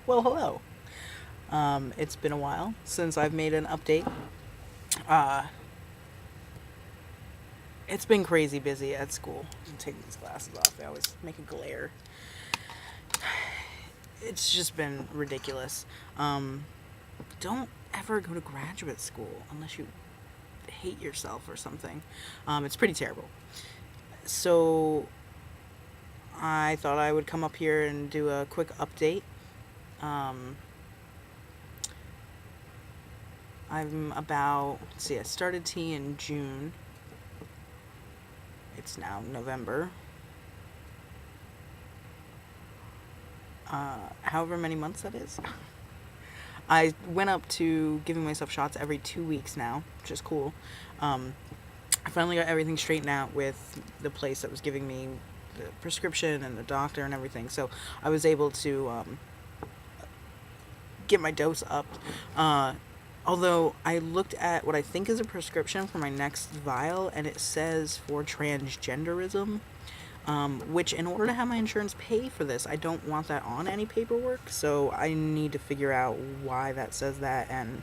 Well, hello. It's been a while since I've made an update. Uh, it's been crazy busy at school. I'm taking these glasses off. They always make a glare. It's just been ridiculous. Um, don't ever go to graduate school unless you hate yourself or something. It's pretty terrible. So I thought I would come up here and do a quick update. Um, I'm about, let's see, I started T in June. It's now November. However many months that is. I went up to giving myself shots every 2 weeks now, which is cool. I finally got everything straightened out with the place that was giving me the prescription and the doctor and everything. So I was able to get my dose up. Although I looked at what I think is a prescription for my next vial, and it says for transgenderism, which in order to have my insurance pay for this, I don't want that on any paperwork. So I need to figure out why that says that and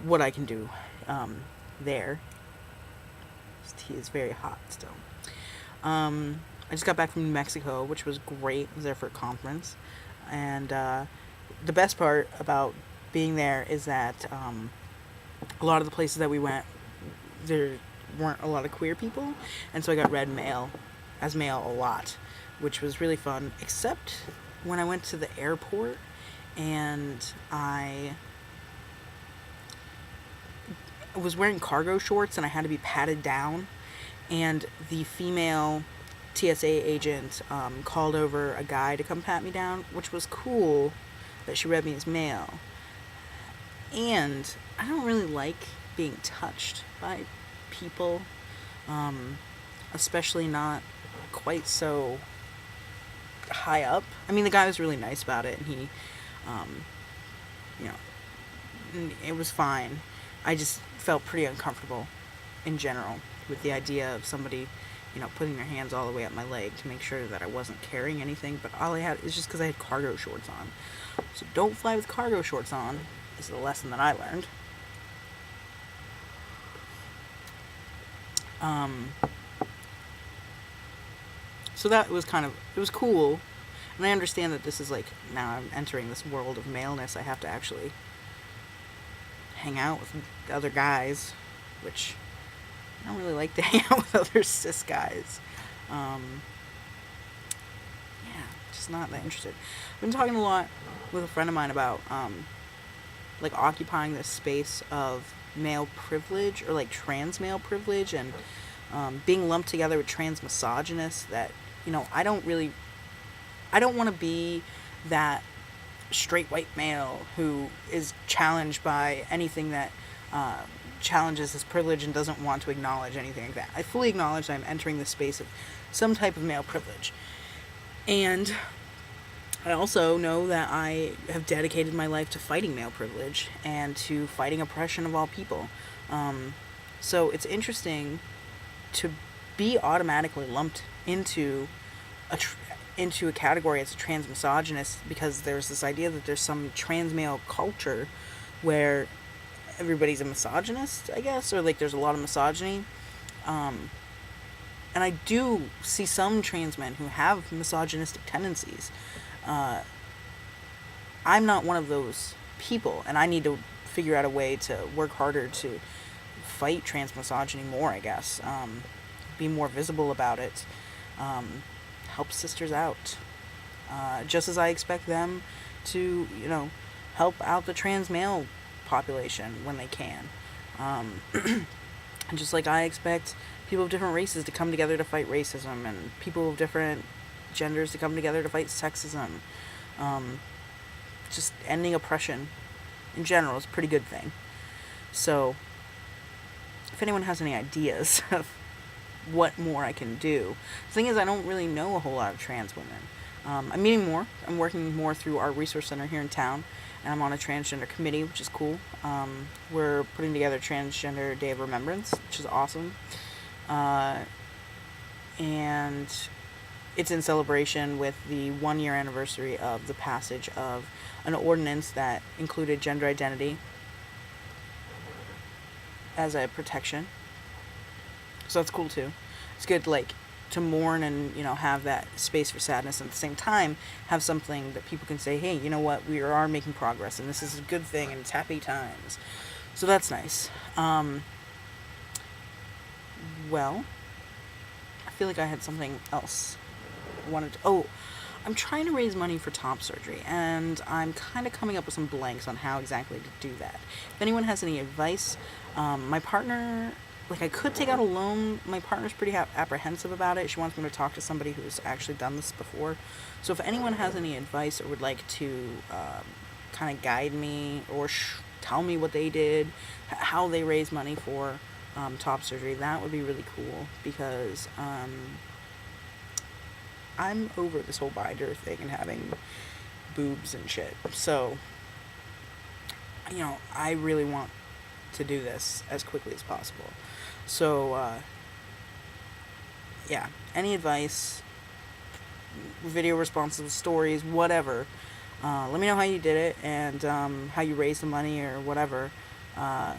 what I can do there. This tea is very hot still. I just got back from New Mexico, which was great. I was there for a conference. And the best part about being there is that a lot of the places that we went, there weren't a lot of queer people. And so I got read mail as mail a lot, which was really fun. Except when I went to the airport and I was wearing cargo shorts and I had to be patted down, and the female TSA agent called over a guy to come pat me down, which was cool that she read me his mail. And I don't really like being touched by people, especially not quite so high up. I mean, the guy was really nice about it, and he, you know, it was fine. I just felt pretty uncomfortable in general with the idea of somebody, putting their hands all the way up my leg to make sure that I wasn't carrying anything. But all I had is just because I had cargo shorts on. So don't fly with cargo shorts on. This is a lesson that I learned. So that was it was cool. And I understand that this is like, now I'm entering this world of maleness. I have to actually hang out with other guys, which I don't really like to hang out with other cis guys. Yeah, just not that interested. I've been talking a lot with a friend of mine about like occupying this space of male privilege, or like trans male privilege, and being lumped together with trans misogynists. That I don't want to be that straight white male who is challenged by anything that challenges his privilege and doesn't want to acknowledge anything like that. I fully acknowledge that I'm entering the space of some type of male privilege. And I also know that I have dedicated my life to fighting male privilege and to fighting oppression of all people. So it's interesting to be automatically lumped into a category as a trans misogynist, because there's this idea that there's some trans male culture where everybody's a misogynist, I guess, or like there's a lot of misogyny. And I do see some trans men who have misogynistic tendencies. I'm not one of those people, and I need to figure out a way to work harder to fight trans misogyny more, I guess. Be more visible about it. Help sisters out. Just as I expect them to, help out the trans male population when they can. Just like I expect people of different races to come together to fight racism, and people of different genders to come together to fight sexism. Just ending oppression in general is a pretty good thing. So, if anyone has any ideas of what more I can do. The thing is, I don't really know a whole lot of trans women. I'm meeting more. I'm working more through our resource center here in town, and I'm on a transgender committee, which is cool. We're putting together Transgender Day of Remembrance, which is awesome. And it's in celebration with the 1 year anniversary of the passage of an ordinance that included gender identity as a protection. So that's cool too. It's good, like, to mourn and, have that space for sadness, and at the same time have something that people can say, hey, you know what, we are making progress and this is a good thing and it's happy times. So that's nice. Well, I feel like I had something else I wanted to, I'm trying to raise money for top surgery, and I'm kind of coming up with some blanks on how exactly to do that. If anyone has any advice, my partner, I could take out a loan. My partner's pretty apprehensive about it. She wants me to talk to somebody who's actually done this before. So if anyone has any advice or would like to kind of guide me or tell me what they did, how they raised money for top surgery, that would be really cool, because I'm over this whole binder thing and having boobs and shit. So, I really want to do this as quickly as possible. So, yeah, any advice, video responses, stories, whatever, let me know how you did it and how you raised the money or whatever. I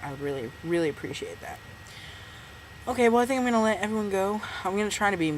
would really, really appreciate that. Okay, well, I think I'm going to let everyone go. I'm going to try to be